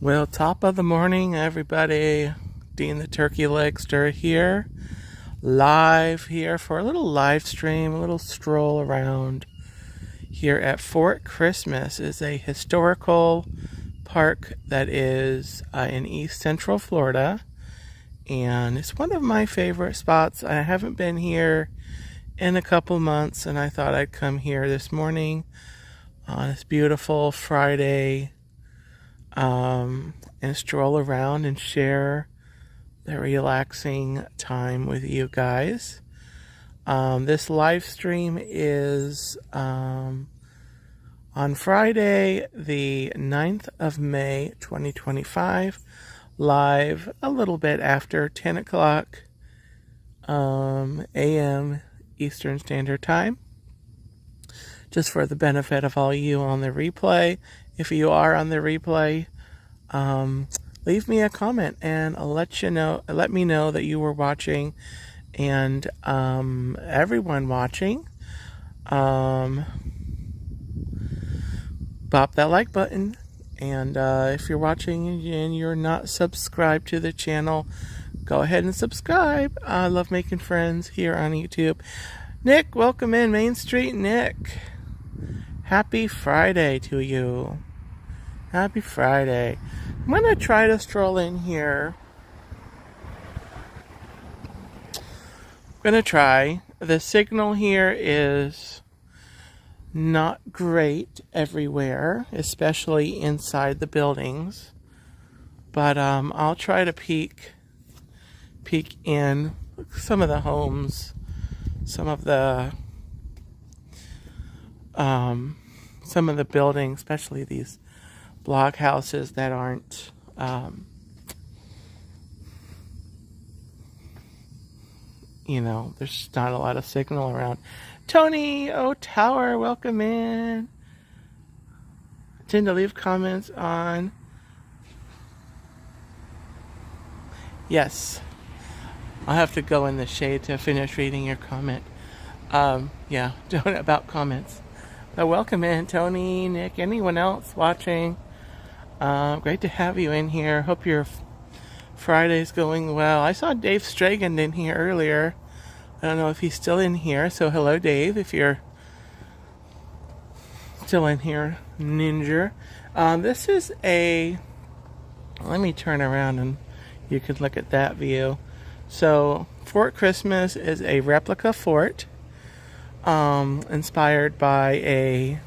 Well, top of the morning, everybody. Dean the Turkey Legster here, live here for a little live stream, a little stroll around here at Fort Christmas. Is a historical park that is in East Central Florida, and it's one of my favorite spots. I haven't been here in a couple months, and I thought I'd come here this morning on this beautiful Friday and stroll around and share the relaxing time with you guys. This live stream is on Friday, the 9th of May, 2025, live a little bit after 10 o'clock a.m. Eastern Standard Time, just for the benefit of all you on the replay. If you are on the replay, leave me a comment and I'll let me know that you were watching, and everyone watching, bop that like button, and if you're watching and you're not subscribed to the channel, go ahead and subscribe. I love making friends here on YouTube. Nick, welcome in, Main Street Nick. Happy Friday to you. Happy Friday. I'm going to try to stroll in here. I'm going to try. The signal here is not great everywhere, especially inside the buildings. But I'll try to peek in some of the homes, some of the buildings, especially these block houses that aren't there's not a lot of signal around. Tony O'Tower, welcome in. I tend to leave comments on. Yes, I'll have to go in the shade to finish reading your comment. Yeah, about comments. But welcome in, Tony, Nick, anyone else watching. Great to have you in here. Hope your Friday's going well. I saw Dave Stragan in here earlier. I don't know if he's still in here. So hello, Dave, if you're still in here, Ninja. This is let me turn around and you can look at that view. So Fort Christmas is a replica fort, inspired by a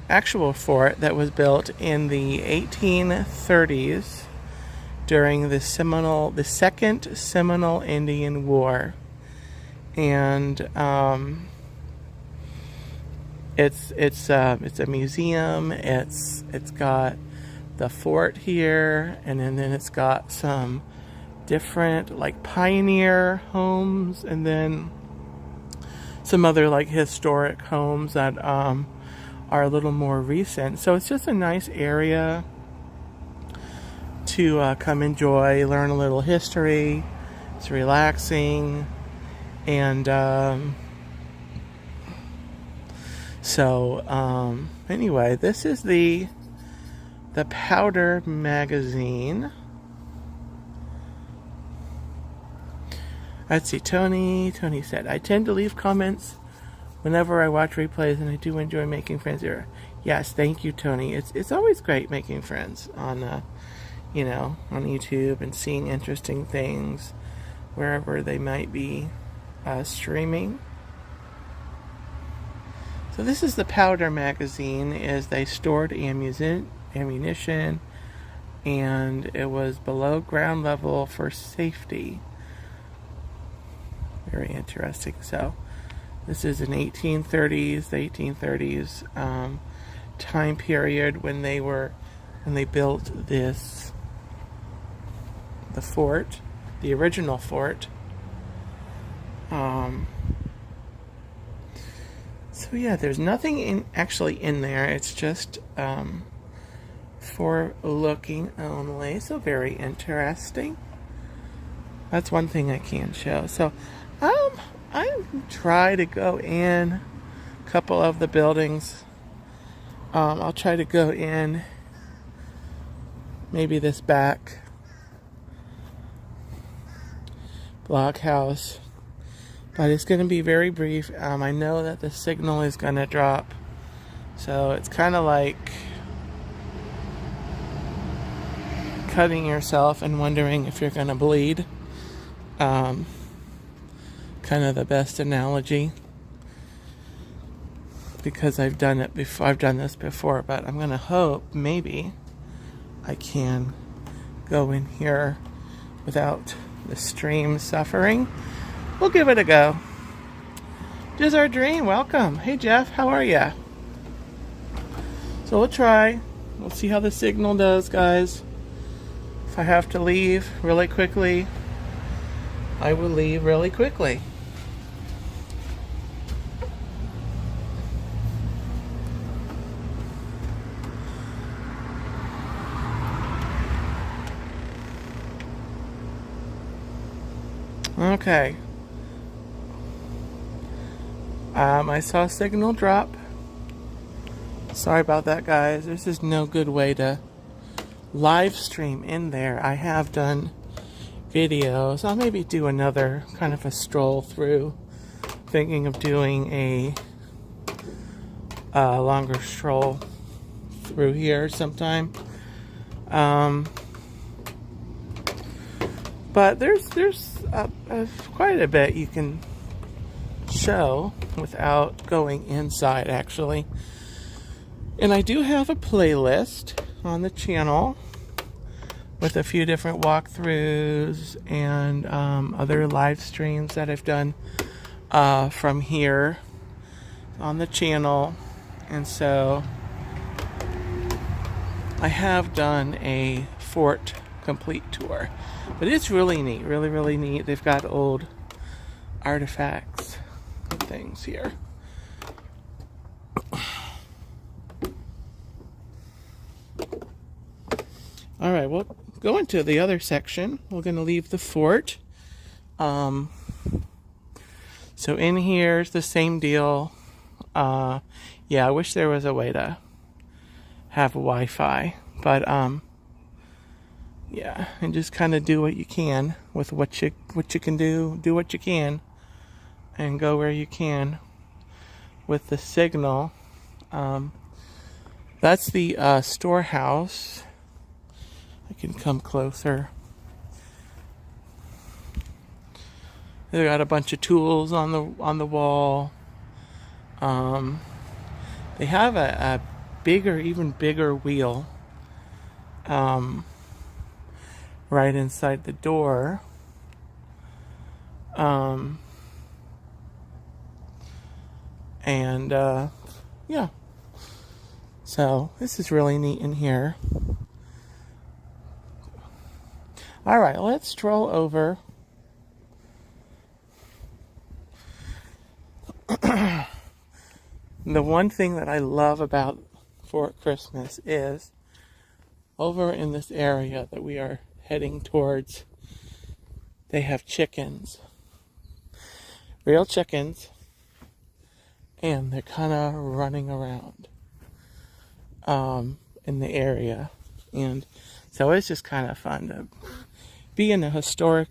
actual fort that was built in the 1830s during the Second Seminole Indian War, and it's a museum. It's got the fort here, and then it's got some different like pioneer homes, and then some other like historic homes that are a little more recent. So it's just a nice area to come enjoy, learn a little history. It's relaxing, and anyway, this is the Powder magazine. Let's see, Tony said, I tend to leave comments whenever I watch replays, and I do enjoy making friends here. Yes, thank you, Tony. It's always great making friends on on YouTube and seeing interesting things wherever they might be streaming. So this is the Powder magazine. They stored ammunition, and it was below ground level for safety. Very interesting. So this is an 1830s time period when they built the fort, the original fort. So yeah, there's nothing actually in there. It's just for looking only. So very interesting. That's one thing I can show. So I try to go in a couple of the buildings. I'll try to go in maybe this back blockhouse. But it's going to be very brief. I know that the signal is going to drop. So it's kind of like cutting yourself and wondering if you're going to bleed. Kind of the best analogy. Because I've done it before. I've done this before. But I'm going to hope maybe I can go in here without the stream suffering. We'll give it a go. Just our dream. Welcome. Hey Jeff, how are ya? So we'll try. We'll see how the signal does, guys. If I have to leave really quickly, I will leave really quickly. Okay. I saw signal drop. Sorry about that, guys. This is no good way to live stream in there. I have done videos. I'll maybe do another kind of a stroll through. Thinking of doing a longer stroll through here sometime. But there's quite a bit you can show without going inside, actually. And I do have a playlist on the channel with a few different walkthroughs and other live streams that I've done from here on the channel. And so I have done a fort complete tour, but it's really neat, really neat. They've got old artifacts and things here. All right, we'll go into the other section. We're going to leave the fort. So in here is the same deal. Yeah, I wish there was a way to have Wi-Fi, but yeah, and just kind of do what you can with what you can do. Do what you can, and go where you can with the signal. That's the storehouse. I can come closer. They got a bunch of tools on the wall. They have a bigger, even bigger wheel. Right inside the door. Yeah. So this is really neat in here. All right, let's stroll over. The one thing that I love about Fort Christmas is over in this area that we are heading towards, they have chickens. Real chickens. And they're kind of running around in the area. And so it's just kind of fun to be in a historic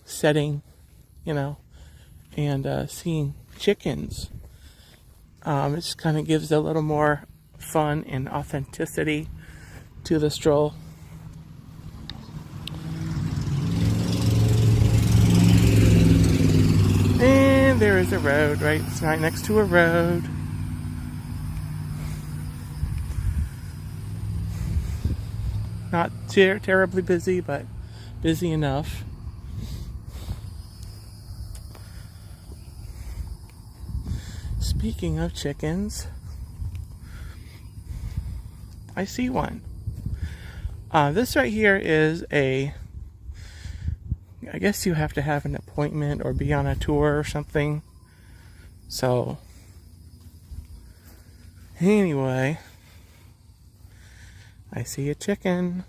setting, you know, and seeing chickens. It just kind of gives a little more fun and authenticity to the stroll. And there is a road, right? It's right next to a road. Not terribly busy, but busy enough. Speaking of chickens, I see one. This right here is I guess you have to have an appointment or be on a tour or something. So, anyway, I see a chicken.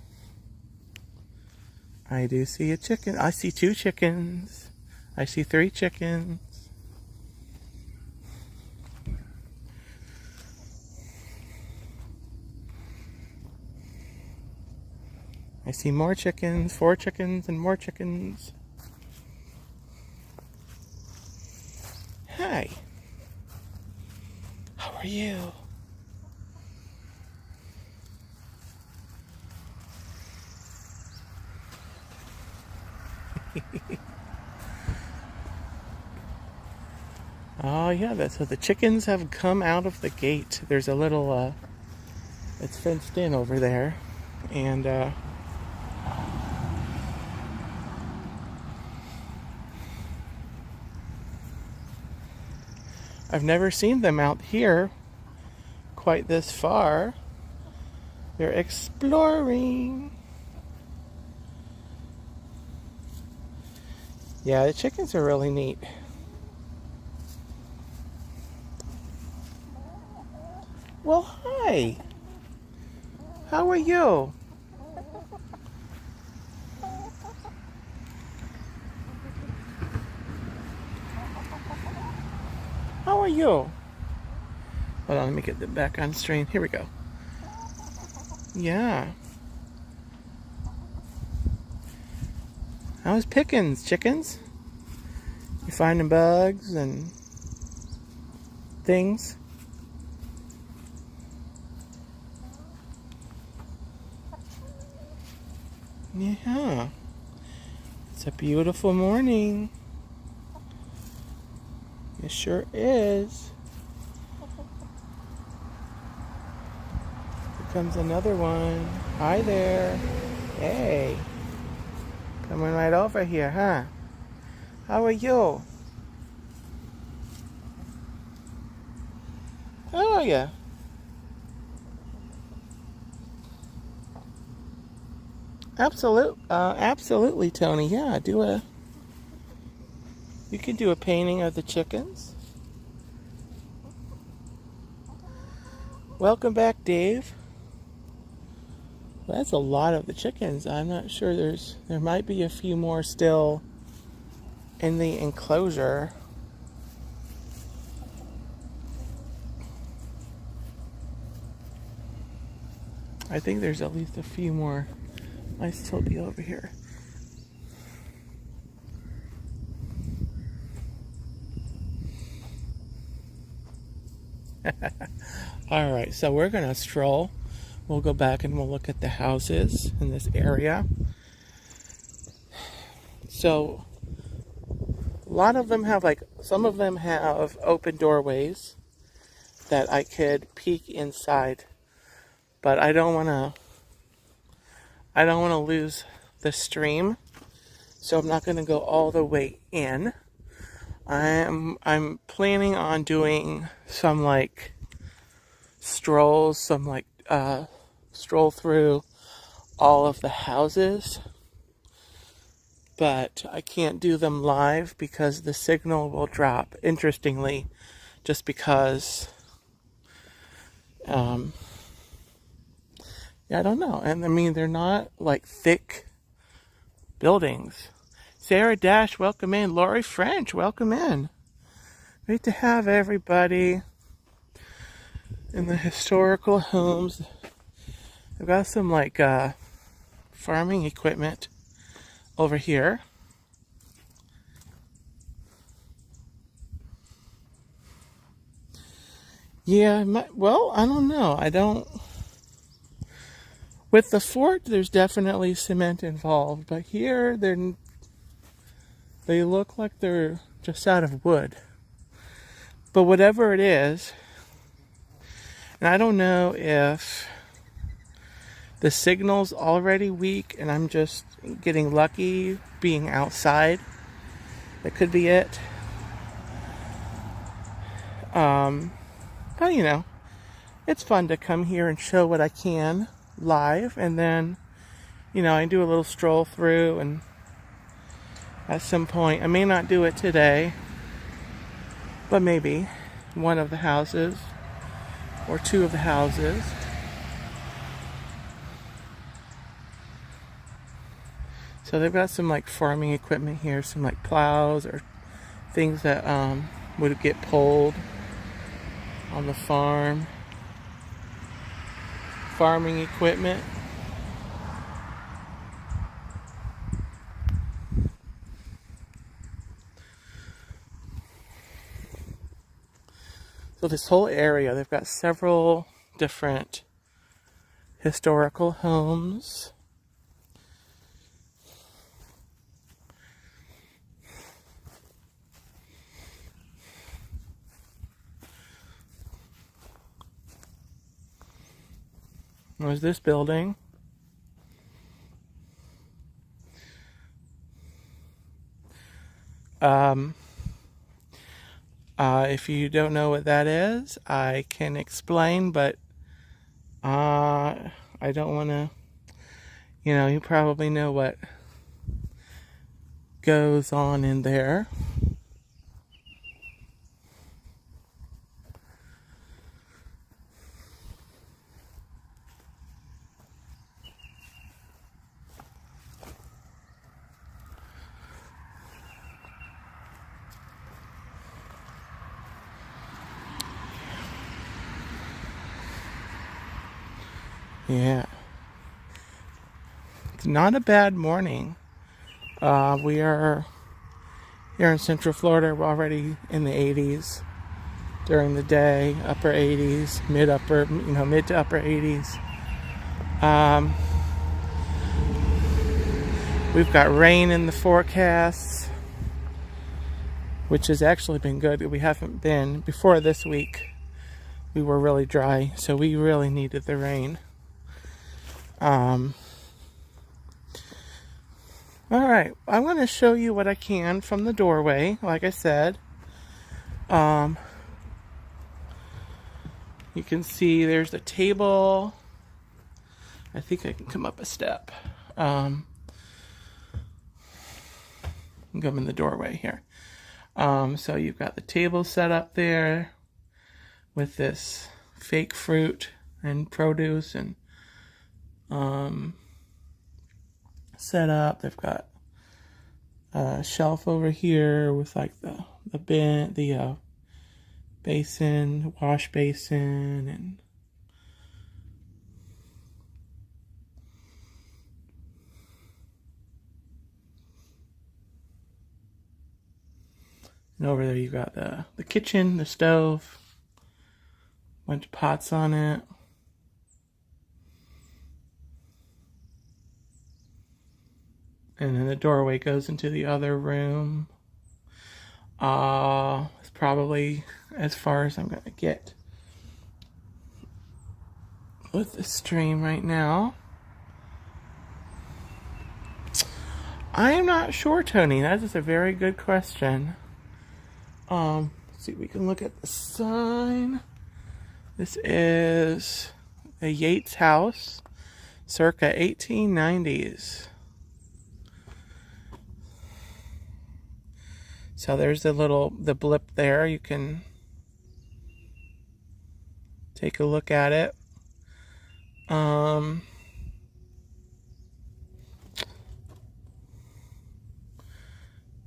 I do see a chicken. I see 2 chickens. I see 3 chickens. I see more chickens, 4 chickens, and more chickens. Hi. How are you? Oh yeah, so the chickens have come out of the gate. There's a little, it's fenced in over there. And, I've never seen them out here quite this far. They're exploring. Yeah, the chickens are really neat. Well, hi. How are you? How are you? Hold on, let me get them back on stream. Here we go. Yeah. How's pickings, chickens? You finding bugs and things? Yeah. It's a beautiful morning. It sure is. Here comes another one. Hi there. Hey. Coming right over here, huh? How are you? How are you? Absolutely, Tony. Yeah, you can do a painting of the chickens. Welcome back, Dave. Well, that's a lot of the chickens. I'm not sure there might be a few more still in the enclosure. I think there's at least a few more. Might still be over here. All right, so we're gonna stroll. We'll go back and we'll look at the houses in this area. So a lot of them have, some of them have open doorways that I could peek inside, but I don't want to lose the stream, so I'm not going to go all the way in. I'm planning on doing some strolls, stroll through all of the houses, but I can't do them live because the signal will drop. Interestingly, just because yeah, I don't know. And I mean, they're not thick buildings. Sarah Dash, welcome in. Lori French, welcome in. Great to have everybody in the historical homes. I've got some farming equipment over here. Yeah, well, I don't know. With the fort, there's definitely cement involved, but here they look like they're just out of wood. But whatever it is, and I don't know if the signal's already weak and I'm just getting lucky being outside. That could be it. But it's fun to come here and show what I can live, and then I do a little stroll through, and at some point, I may not do it today, but maybe one of the houses or two of the houses. So they've got some farming equipment here, some plows or things that would get pulled on the farm. Farming equipment. So this whole area, they've got several different historical homes. There's this building. If you don't know what that is, I can explain, but I don't want to, you probably know what goes on in there. Yeah. It's not a bad morning. We are here in Central Florida. We're already in the 80s during the day, upper 80s, mid to upper 80s. We've got rain in the forecasts, which has actually been good. We haven't been, before this week, we were really dry, so we really needed the rain. Alright, I'm going to show you what I can from the doorway, like I said. You can see there's a table. I think I can come up a step. I'm in the doorway here. So you've got the table set up there with this fake fruit and produce and set up. They've got a shelf over here with like the basin, wash basin, and over there you've got the kitchen, the stove, a bunch of pots on it. And then the doorway goes into the other room. It's probably as far as I'm going to get with the stream right now. I am not sure, Tony. That is a very good question. Let's see, we can look at the sign. This is a Yates house, circa 1890s. So there's the blip there. You can take a look at it.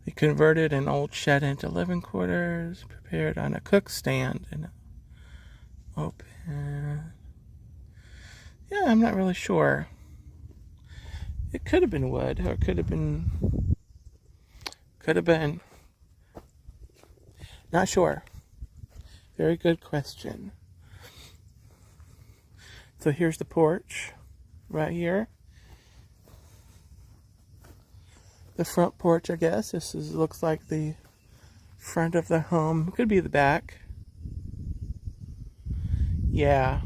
They converted an old shed into living quarters, prepared on a cook stand and open. Yeah, I'm not really sure. It could have been wood, or it could have been. Not sure. Very good question. So here's the porch right here. The front porch, I guess. This looks like the front of the home. It could be the back. Yeah.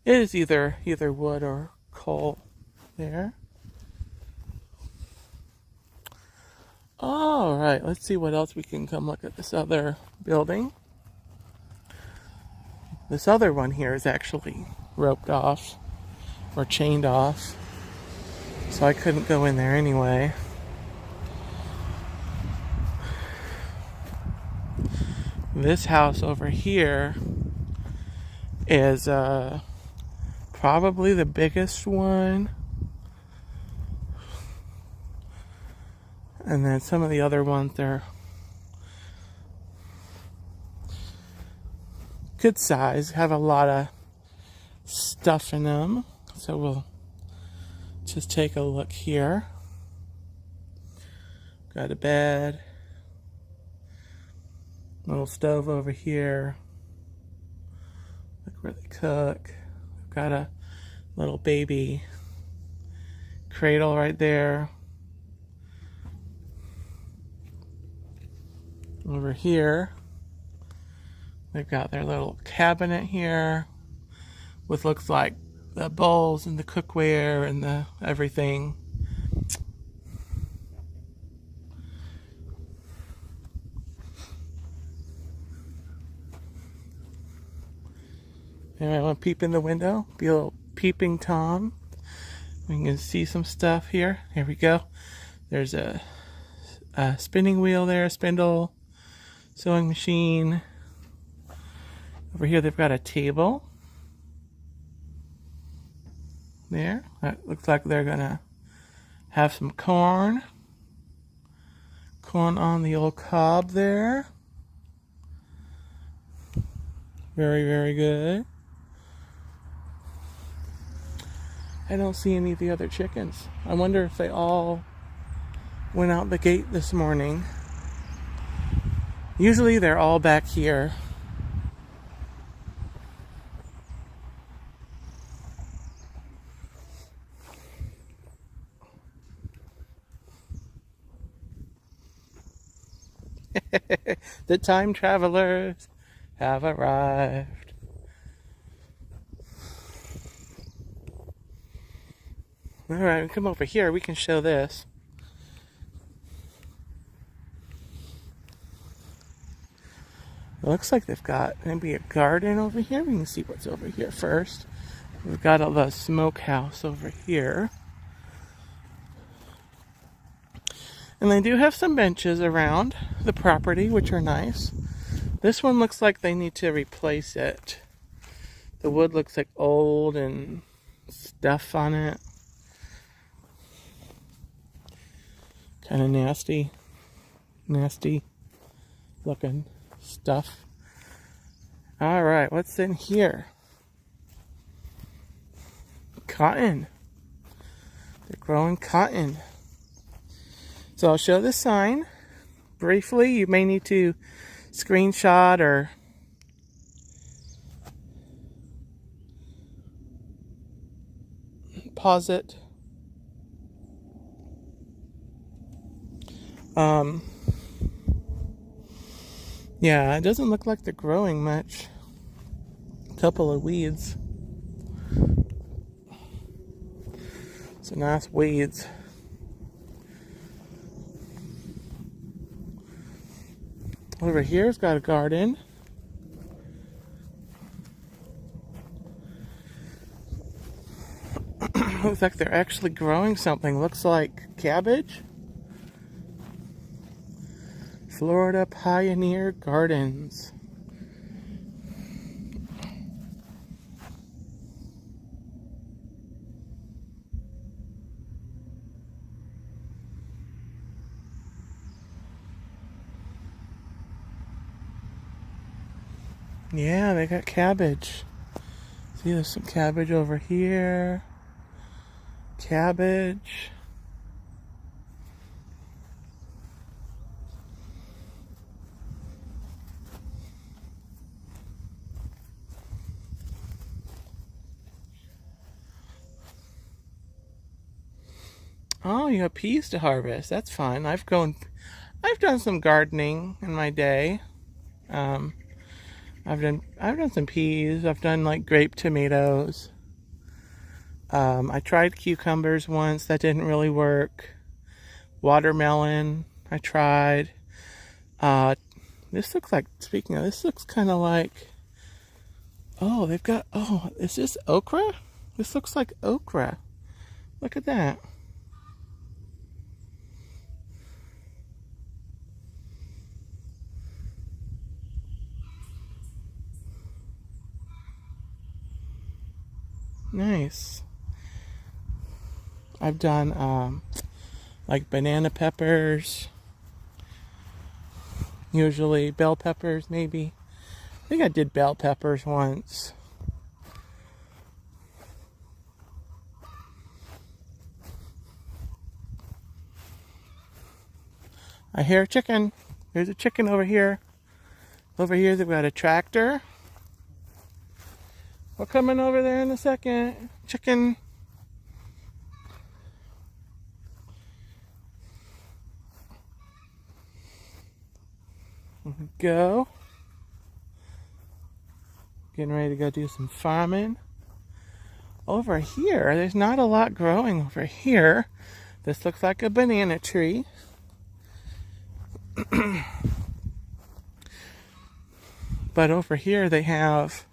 It is either wood or coal there. All right, let's see what else we can come look at this other building. This other one here is actually roped off or chained off, so I couldn't go in there anyway. This house over here is probably the biggest one. And then some of the other ones, they're good size, have a lot of stuff in them. So we'll just take a look here. Got a bed. Little stove over here. Look where they cook. We've got a little baby cradle right there. Over here, they've got their little cabinet here with looks like the bowls and the cookware and the everything. And I want to peep in the window, be a little peeping Tom. We can see some stuff here. Here we go. There's a spinning wheel there, a spindle, sewing machine. Over here they've got a table. There. That looks like they're gonna have some corn. Corn on the old cob there. Very, very good. I don't see any of the other chickens. I wonder if they all went out the gate this morning. Usually they're all back here. The time travelers have arrived. Alright, come over here. We can show this. It looks like they've got maybe a garden over here. We can see what's over here first. We've got the smokehouse over here. And they do have some benches around the property, which are nice. This one looks like they need to replace it. The wood looks like old and stuff on it. Kind of nasty looking stuff. All right, what's in here? Cotton. They're growing cotton. So I'll show the sign briefly. You may need to screenshot or pause it. Yeah, it doesn't look like they're growing much. A couple of weeds. Some nice weeds. Over here's got a garden. Looks like they're actually growing something. Looks like cabbage. Florida Pioneer Gardens. Yeah, they got cabbage. See, there's some cabbage over here. Cabbage. Oh, you have peas to harvest. That's fine. I've done some gardening in my day. I've done some peas. I've done like grape tomatoes. I tried cucumbers once. That didn't really work. Watermelon. I tried. This looks like, speaking of, this looks kind of like, oh, they've got, oh, is this okra? This looks like okra. Look at that. Nice. I've done like banana peppers, usually bell peppers maybe. I think I did bell peppers once. I hear a chicken. There's a chicken over here. Over here they've got a tractor. We're coming over there in a second. Chicken. Go. Getting ready to go do some farming. Over here, there's not a lot growing over here. This looks like a banana tree. But over here they have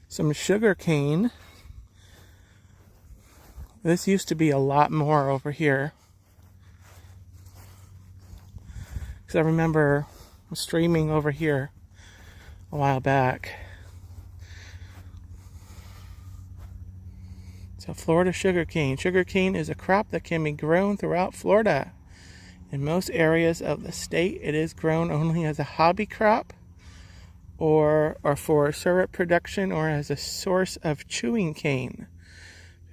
some sugar cane. This used to be a lot more over here. Because I remember streaming over here a while back. So Florida sugarcane. Sugarcane is a crop that can be grown throughout Florida. In most areas of the state, it is grown only as a hobby crop or for syrup production or as a source of chewing cane.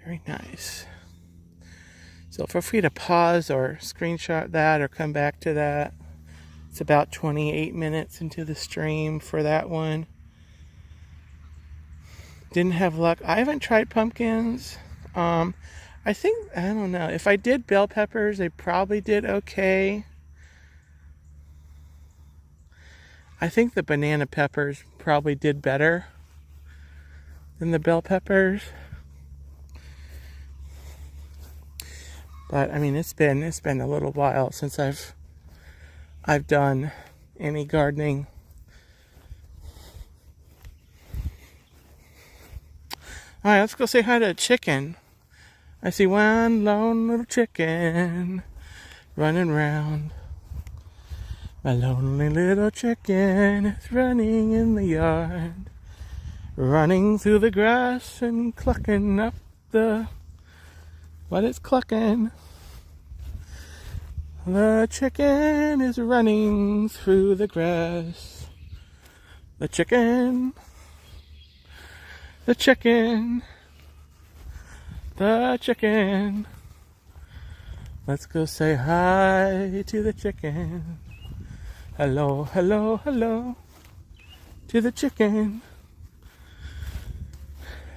Very nice. So feel free to pause or screenshot that or come back to that. It's about 28 minutes into the stream for that one. Didn't have luck. I haven't tried pumpkins. I don't know. If I did bell peppers, they probably did okay. I think the banana peppers probably did better than the bell peppers. But I mean, it's been a little while since I've done any gardening. All right, let's go say hi to a chicken. I see one lone little chicken running around. My lonely little chicken is running in the yard, running through the grass and clucking up what it's clucking. The chicken is running through the grass. The chicken. The chicken. The chicken. Let's go say hi to the chicken. Hello, hello, hello to the chicken.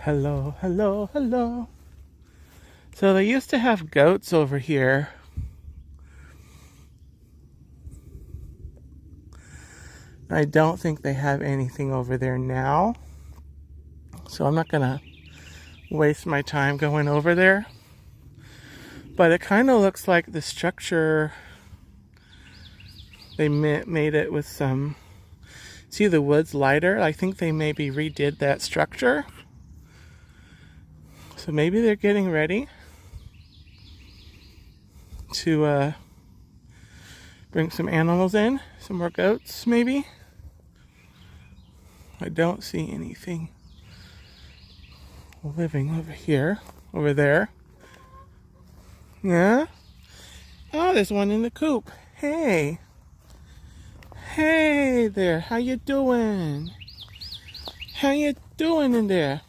Hello, hello, hello. So they used to have goats over here. I don't think they have anything over there now. So I'm not gonna waste my time going over there. But it kind of looks like the structure, they made it with some, see the wood's lighter? I think they maybe redid that structure. So maybe they're getting ready to bring some animals in, some more goats maybe. I don't see anything living over there. Yeah? Oh, there's one in the coop. Hey. Hey there, how you doing? How you doing in there?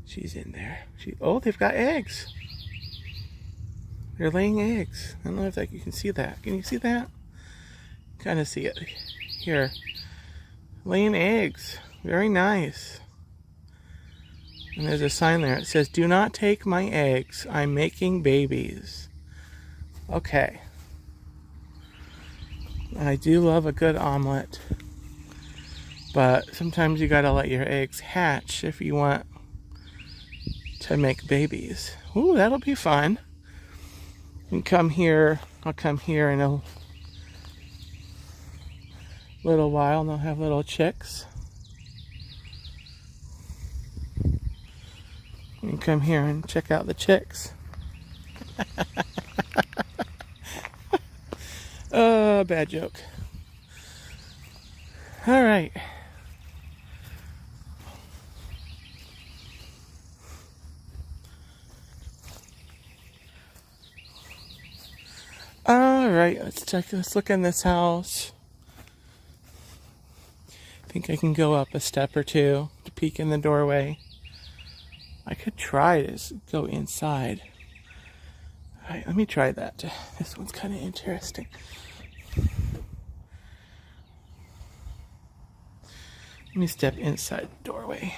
She's in there. Oh, they've got eggs. They're laying eggs. I don't know if you can see that. Can you see that? Kind of see it here. Laying eggs. Very nice. And there's a sign there. It says, "Do not take my eggs. I'm making babies." Okay. I do love a good omelet. But sometimes you gotta let your eggs hatch if you want to make babies. Ooh, that'll be fun. You can come here. I'll come here in a little while and they'll have little chicks. You can come here and check out the chicks. Oh, bad joke. All right. All right, let's look in this house. I think I can go up a step or two to peek in the doorway. I could try to go inside. All right, let me try that. This one's kind of interesting. Let me step inside the doorway.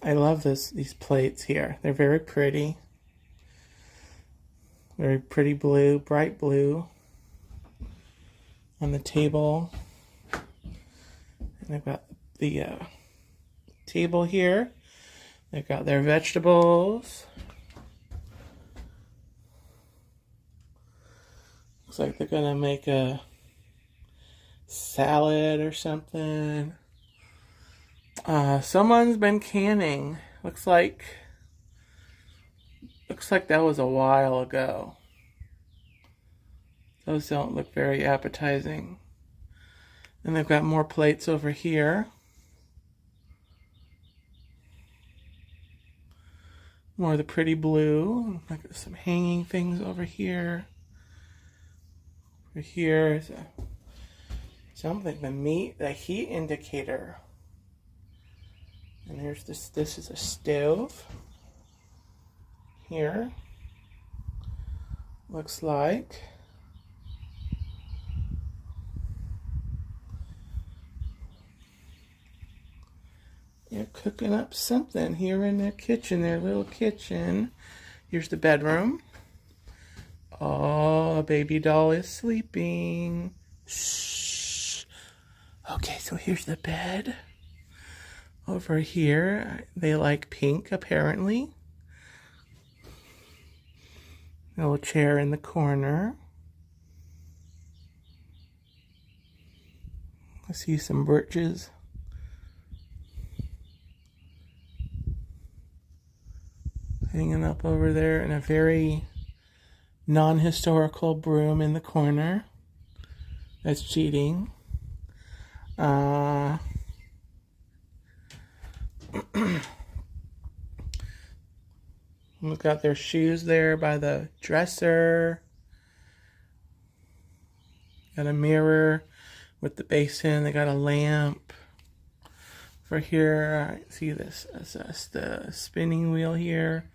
I love these plates here. They're very pretty. Very pretty blue, bright blue on the table. And they've got the table here. They've got their vegetables. Looks like they're gonna make a salad or something. Someone's been canning. Looks like that was a while ago. Those don't look very appetizing. And they've got more plates over here. More of the pretty blue. Like some hanging things over here. Over here is something, the heat indicator. And here's this is a stove. Here. Looks like. They're cooking up something here in their kitchen, their little kitchen. Here's the bedroom. Oh, a baby doll is sleeping. Shh. Okay, so here's the bed. Over here, they like pink, apparently. A little chair in the corner. I see some birches. Hanging up over there, and a very non-historical broom in the corner. That's cheating. We've got their shoes there by the dresser. Got a mirror with the basin. They got a lamp. For here, I see this as the spinning wheel here.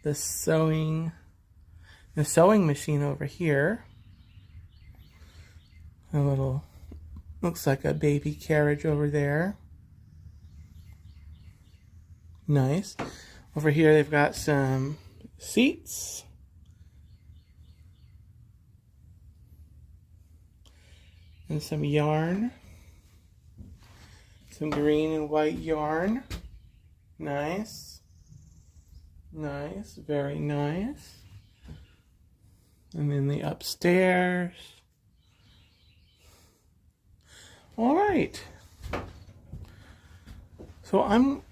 The sewing machine over here. A little, looks like a baby carriage over there. Nice. Over here they've got some seats. And some yarn. Some green and white yarn. Nice. Nice. Very nice. And then the upstairs. All right. So I'm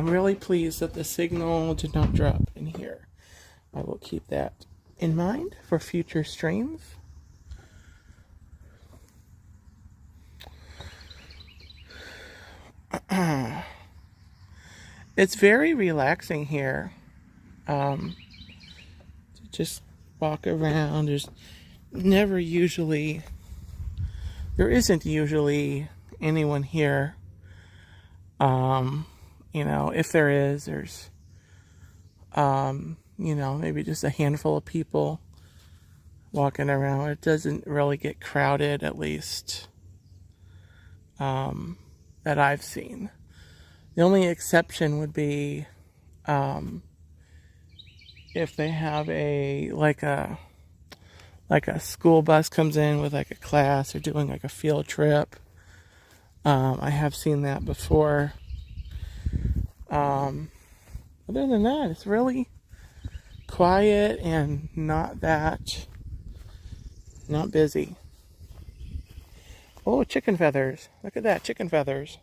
really pleased that the signal did not drop in here. I will keep that in mind for future streams. It's very relaxing here. To just walk around. There isn't usually anyone here. You know, if there is, there's, you know, maybe just a handful of people walking around. It doesn't really get crowded, at least, that I've seen. The only exception would be, if they have like a school bus comes in with like a class or doing like a field trip. I have seen that before. Other than that, it's really quiet and not busy. Oh, chicken feathers. Look at that, chicken feathers.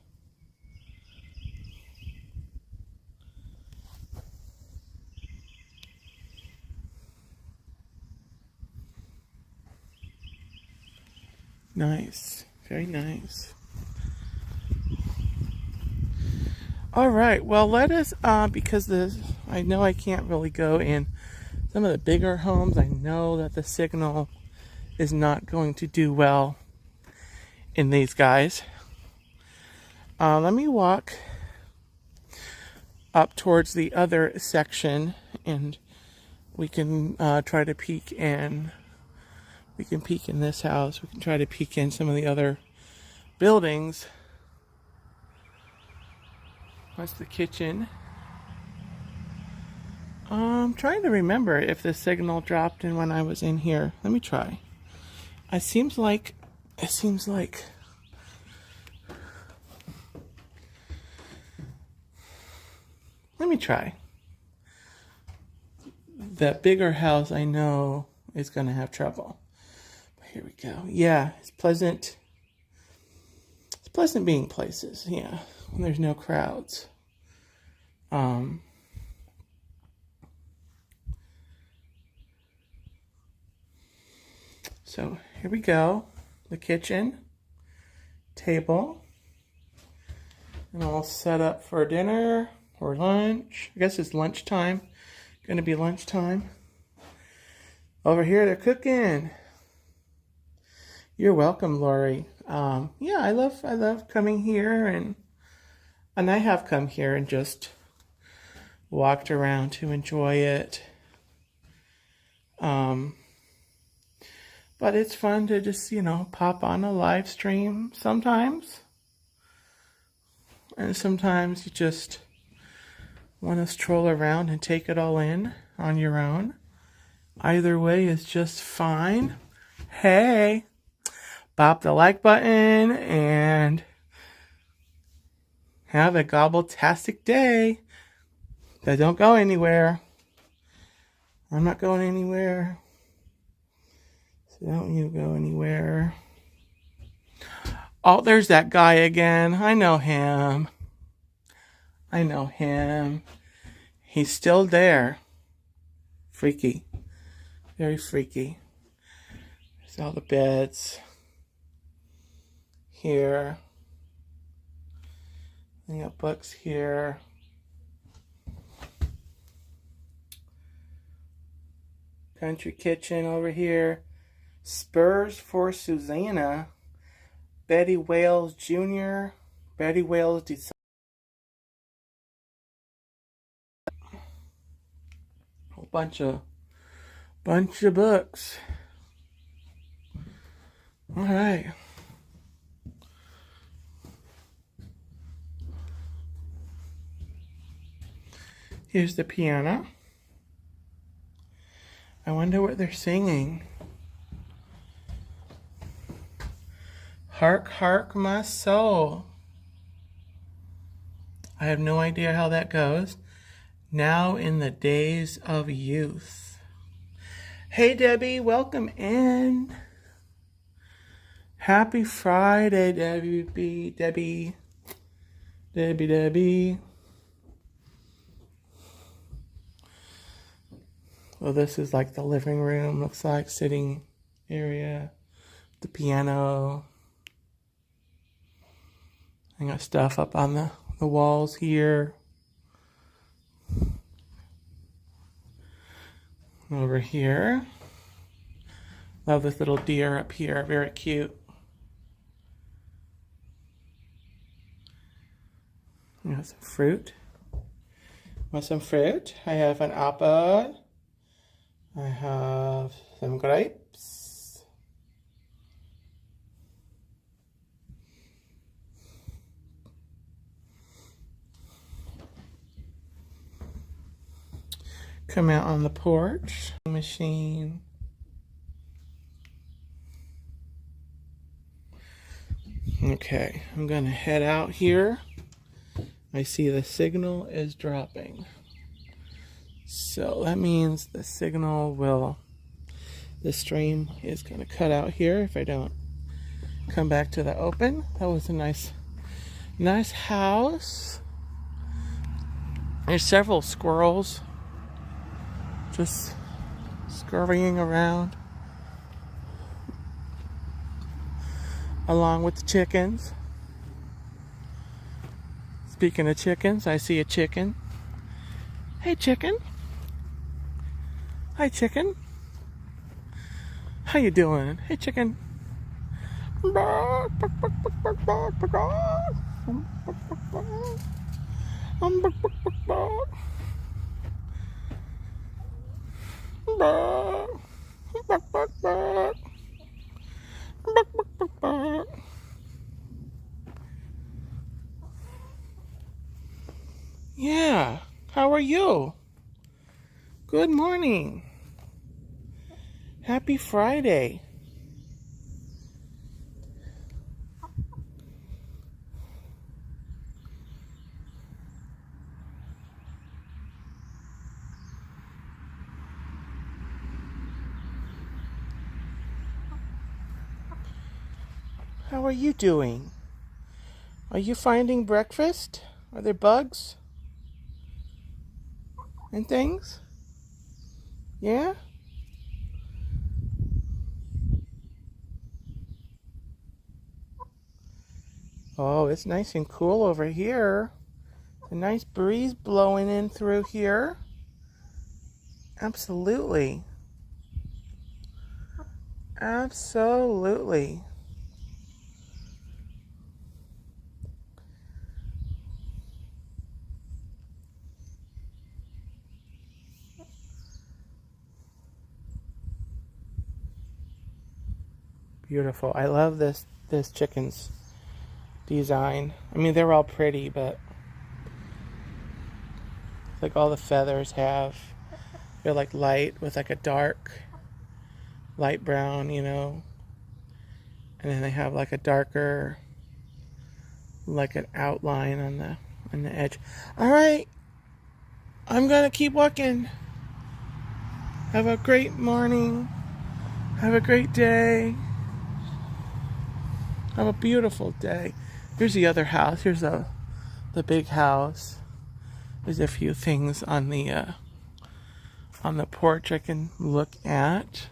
Nice. Very nice. All right. Well, let us, because I know I can't really go in some of the bigger homes. I know that the signal is not going to do well in these guys. Let me walk up towards the other section and we can try to peek in. We can peek in this house. We can try to peek in some of the other buildings. That's the kitchen. I'm trying to remember if the signal dropped in when I was in here. Let me try. It seems like let me try. That bigger house I know is going to have trouble. But here we go. Yeah, it's pleasant. It's pleasant being places. Yeah, when there's no crowds. So here we go. The kitchen, table, and all set up for dinner or lunch. I guess it's lunchtime. Gonna be lunchtime. Over here they're cooking. You're welcome, Lori. Yeah, I love coming here, and I have come here and just walked around to enjoy it. But it's fun to just, pop on a live stream sometimes. And sometimes you just want to stroll around and take it all in on your own. Either way is just fine. Hey, bop the like button and have a gobbletastic day. But don't go anywhere. I'm not going anywhere. So don't you go anywhere. Oh, there's that guy again. I know him. He's still there. Freaky. Very freaky. There's all the beds. Here. We got books here. Country kitchen over here. Spurs for Susanna. Betty Wales Jr. Betty Wales decided. A bunch of books. All right. Here's the piano. I wonder what they're singing. Hark, hark, my soul. I have no idea how that goes. Now in the days of youth. Hey, Debbie, welcome in. Happy Friday, Debbie. Well, this is like the living room. Looks like sitting area. The piano. I got stuff up on the walls here. Over here. Love this little deer up here. Very cute. I got some fruit. Want some fruit? I have an apple. I have some grapes. Come out on the porch. Machine. Okay, I'm gonna head out here. I see the signal is dropping. So that means the stream is gonna cut out here if I don't come back to the open. That was a nice house. There's several squirrels just scurrying around along with the chickens. Speaking of chickens, I see a chicken. Hey, chicken. Hi, chicken. How you doing? Hey, chicken. Bark, bark, bark, bark, bark, bark, bark. Bark, bark, bark. Bark, bark, bark, bark. Bark, bark, bark, bark. Bark, bark, bark, bark. Yeah, how are you? Good morning. Happy Friday. How are you doing? Are you finding breakfast? Are there bugs and things? Yeah? Oh, it's nice and cool over here. A nice breeze blowing in through here. Absolutely. Absolutely. Beautiful. I love this chicken's design. I mean, they're all pretty, but like all the feathers they're like light with like a dark light brown, you know. And then they have like a darker, like an outline on the edge. All right. I'm going to keep walking. Have a great morning. Have a great day. Have a beautiful day. Here's the other house. Here's the big house. There's a few things on the porch I can look at.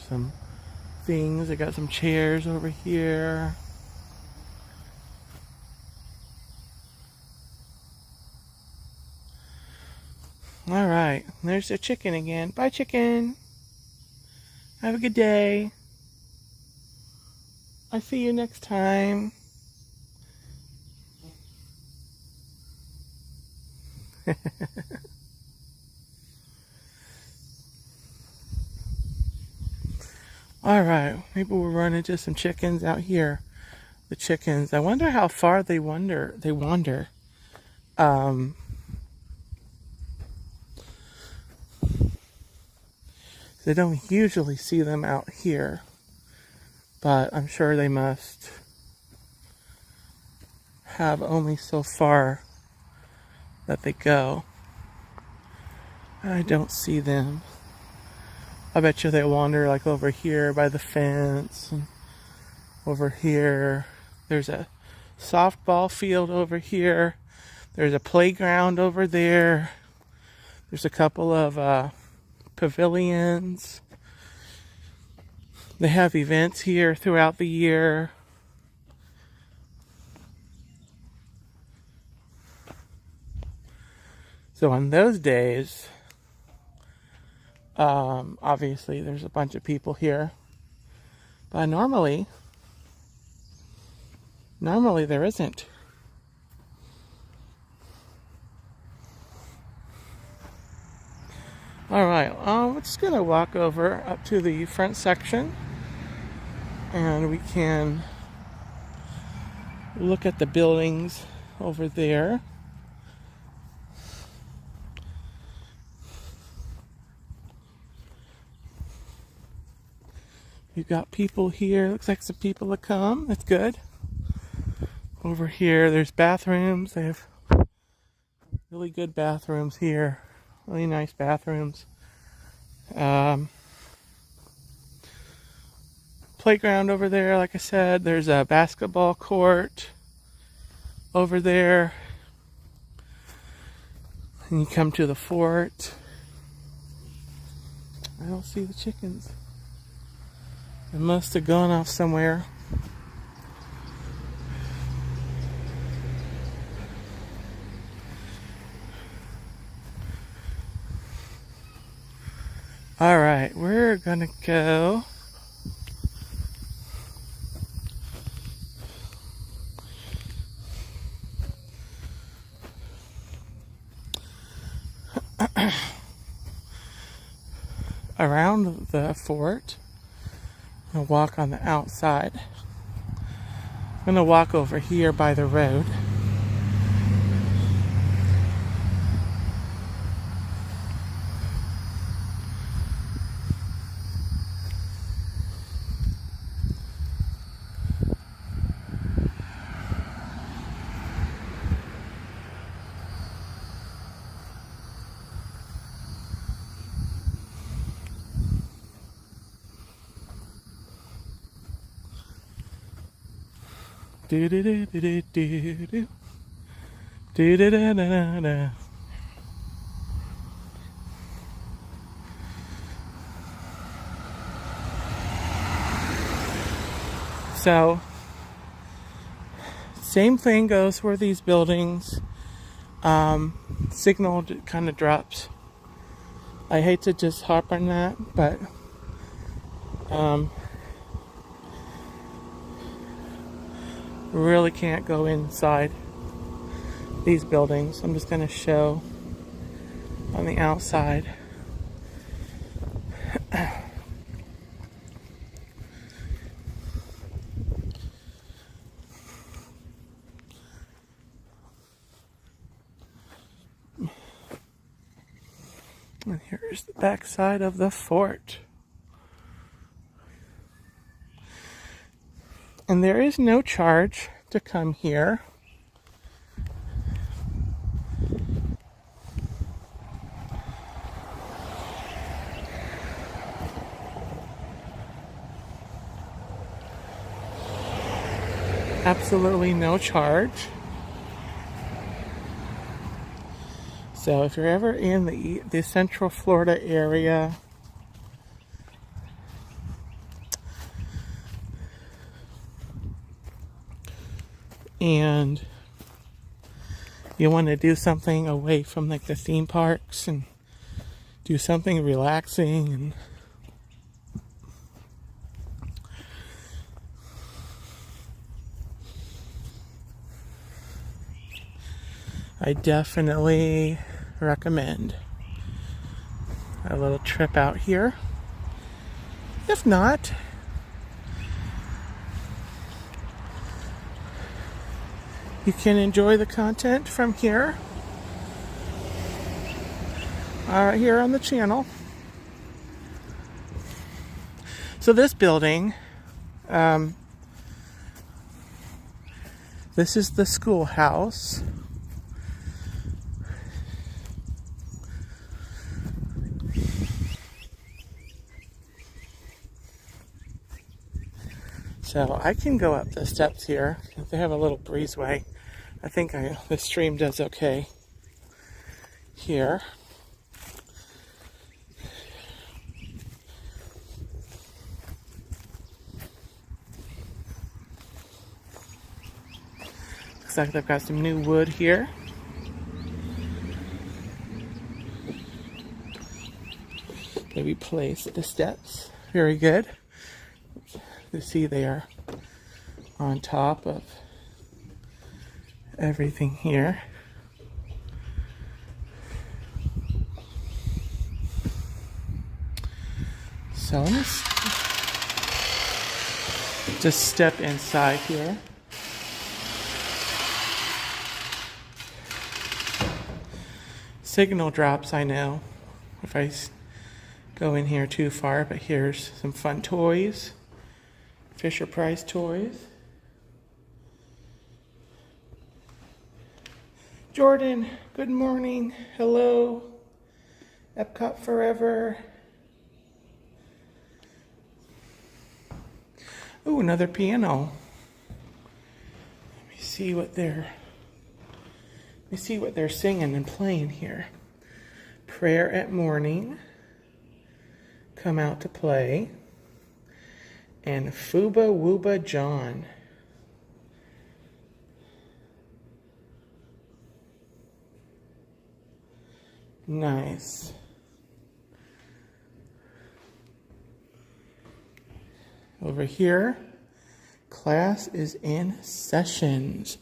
Some things. I got some chairs over here. All right, there's the chicken again. Bye, chicken. Have a good day. I'll see you next time. All right, maybe we'll run into some chickens out here. The chickens. I wonder how far they wander. They don't usually see them out here, but I'm sure they must have only so far that they go. I don't see them. I bet you they wander like over here by the fence, and over here. There's a softball field over here. There's a playground over there. There's a couple of pavilions. They have events here throughout the year. So on those days, obviously there's a bunch of people here. But normally there isn't. Alright, we're just going to walk over up to the front section and we can look at the buildings over there. You've got people here. Looks like some people have come. That's good. Over here, there's bathrooms. They have really good bathrooms here. Really nice bathrooms. Playground over there, like I said. There's a basketball court over there. And you come to the fort. I don't see the chickens. They must have gone off somewhere. All right, we're gonna go around the fort and walk on the outside. I'm gonna walk over here by the road. Do do do do do do do do do da da da. So, same thing goes for these buildings. Signal kind of drops. I hate to just harp on that, but really can't go inside these buildings. I'm just going to show on the outside. And here's the back side of the fort. And there is no charge to come here. Absolutely no charge. So if you're ever in the Central Florida area, and you want to do something away from like the theme parks and do something relaxing, and I definitely recommend a little trip out here. If not, you can enjoy the content from here, here on the channel. So this building, this is the schoolhouse. So I can go up the steps here. They have a little breezeway. I think the stream does okay here. Looks like they've got some new wood here. They replaced the steps. Very good. You see they are on top of everything here. So let's just step inside here. Signal drops, I know, if I go in here too far, but here's some fun toys. Fisher Price toys. Jordan, good morning. Hello. Epcot Forever. Ooh, another piano. Let me see what they're singing and playing here. Prayer at Morning. Come Out to Play. And Fuba Wooba John. Nice. over here. Class is in sessions.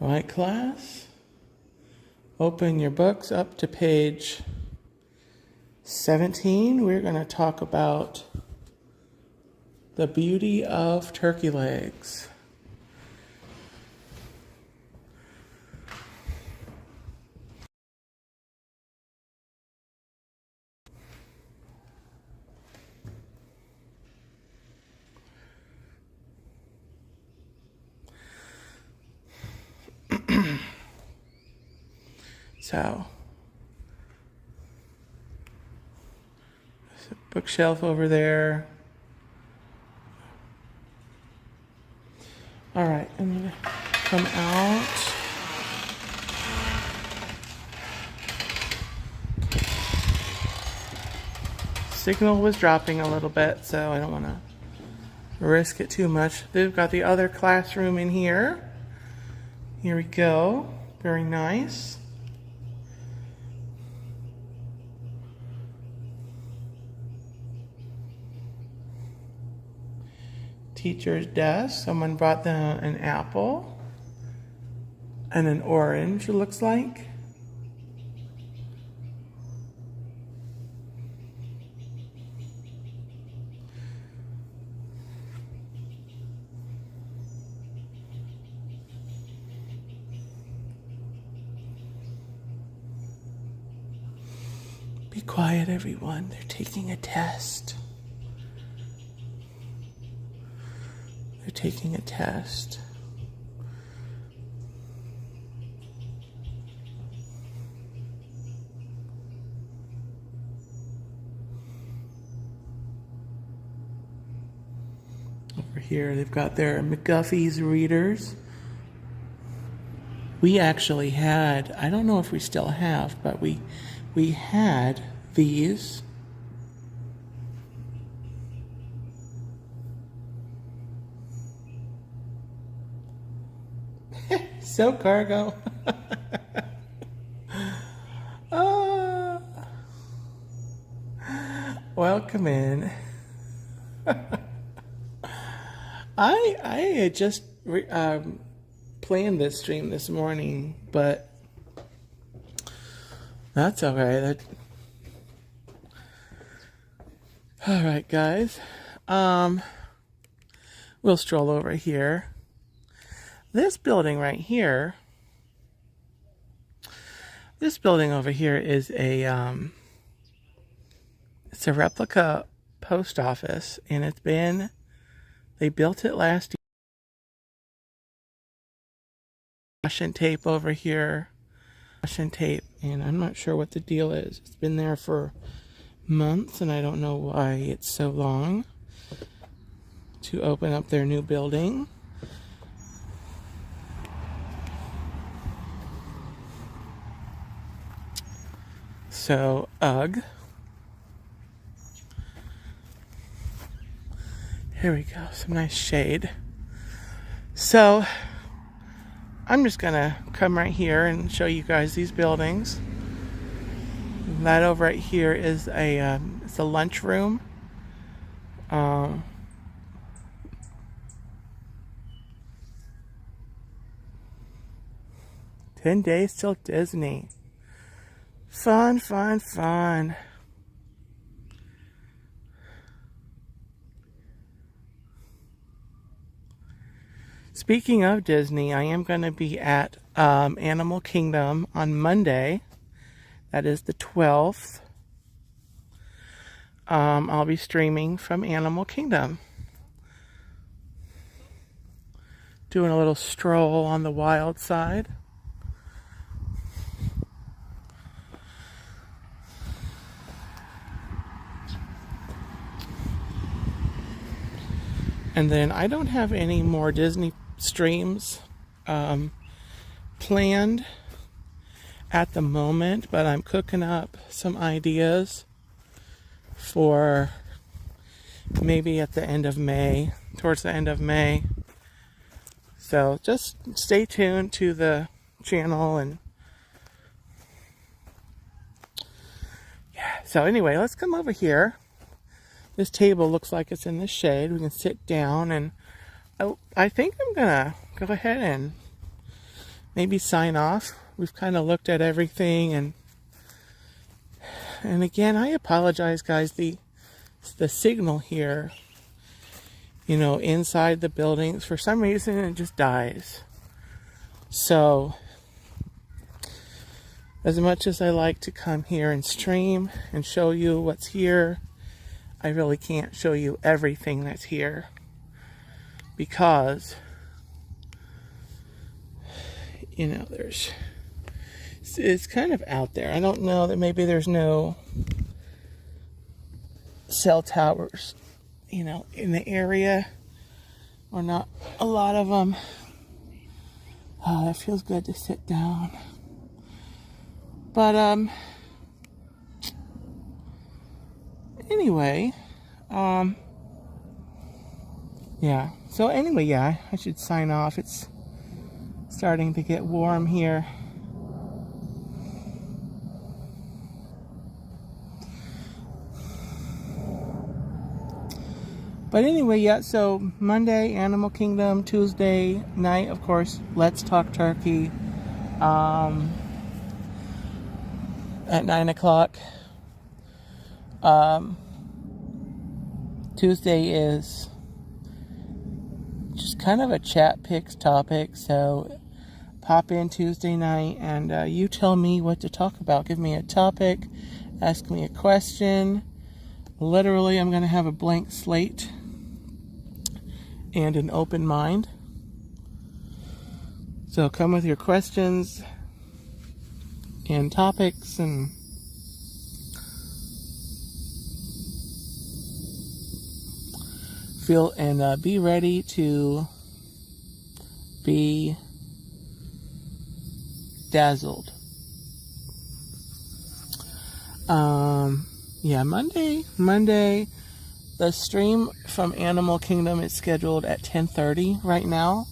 All right, class? Open your books up to page 17. We're going to talk about the beauty of turkey legs. So, there's a bookshelf over there. All right, I'm gonna come out. Signal was dropping a little bit, so I don't want to risk it too much. They've got the other classroom in here. Here we go. Very nice. Teacher's desk. Someone brought them an apple and an orange, it looks like. Be quiet, everyone. They're taking a test. They're taking a test. Over here, they've got their McGuffey's readers. We actually had, I don't know if we still have, but we had these. So cargo. Welcome in. I had just planned this stream this morning, but that's okay. All right, guys. We'll stroll over here. This building right here, this building over here is a, it's a replica post office, and they built it last year. Caution tape over here, caution tape, and I'm not sure what the deal is. It's been there for months, and I don't know why it's so long to open up their new building. So, ugh. Here we go, some nice shade. So, I'm just gonna come right here and show you guys these buildings. That over right here is it's a lunchroom. 10 days till Disney. Fun, fun, fun. Speaking of Disney, I am going to be at Animal Kingdom on Monday. That is the 12th. I'll be streaming from Animal Kingdom. Doing a little stroll on the wild side. And then I don't have any more Disney streams planned at the moment, but I'm cooking up some ideas for maybe at the end of May, towards the end of May. So just stay tuned to the channel. And yeah, so anyway, let's come over here. This table looks like it's in the shade. We can sit down, and I think I'm gonna go ahead and maybe sign off. We've kind of looked at everything, and again, I apologize, guys. The signal here, you know, inside the buildings, for some reason it just dies. So as much as I like to come here and stream and show you what's here, I really can't show you everything that's here because, you know, it's kind of out there. I don't know, that maybe there's no cell towers, you know, in the area, or not a lot of them. Oh, it feels good to sit down. But anyway, yeah. So anyway, yeah, I should sign off. It's starting to get warm here. But anyway, yeah, so Monday, Animal Kingdom. Tuesday night, of course, Let's Talk Turkey at 9 o'clock. Tuesday is just kind of a chat picks topic, so pop in Tuesday night and you tell me what to talk about. Give me a topic, ask me a question. Literally, I'm going to have a blank slate and an open mind. So come with your questions and topics, and feel and be ready to be dazzled. Yeah, Monday, the stream from Animal Kingdom is scheduled at 10:30 right now.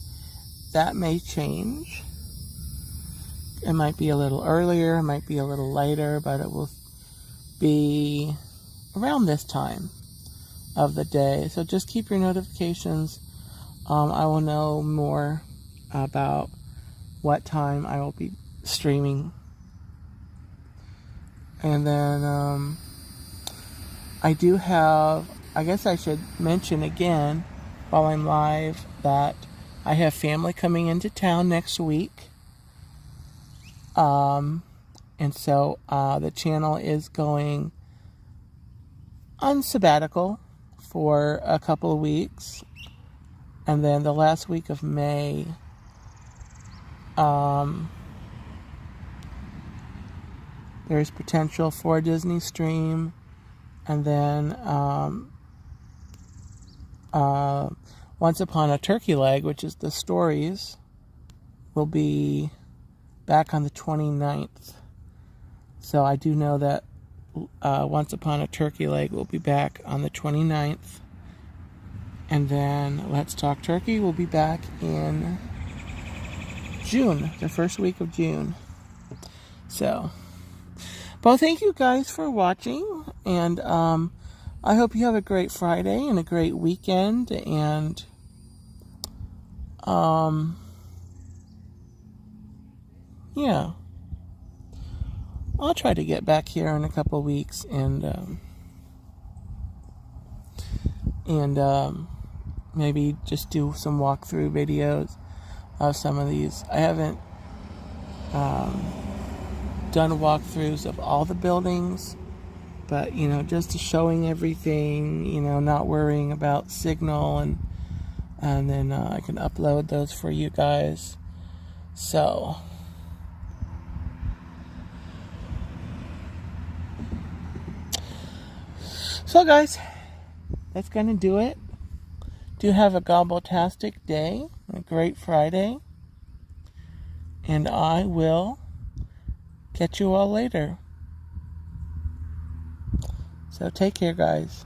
That may change. It might be a little earlier, it might be a little later, but it will be around this time of the day. So just keep your notifications. I will know more about what time I will be streaming. And then I do have, I guess I should mention again while I'm live that I have family coming into town next week. And so the channel is going on sabbatical for a couple of weeks. And then the last week of May, there's potential for a Disney stream. And then Once Upon a Turkey Leg, which is the stories, will be back on the 29th. So I do know that Once Upon a Turkey Leg will be back on the 29th. And then Let's Talk Turkey will be back in June, the first week of June. So, well, thank you guys for watching, and I hope you have a great Friday and a great weekend, and yeah, I'll try to get back here in a couple weeks and maybe just do some walkthrough videos of some of these. I haven't done walkthroughs of all the buildings, but you know, just showing everything, you know, not worrying about signal, and then I can upload those for you guys. So guys, that's gonna do it. Do have a gobbletastic day, a great Friday, and I will catch you all later. So take care, guys.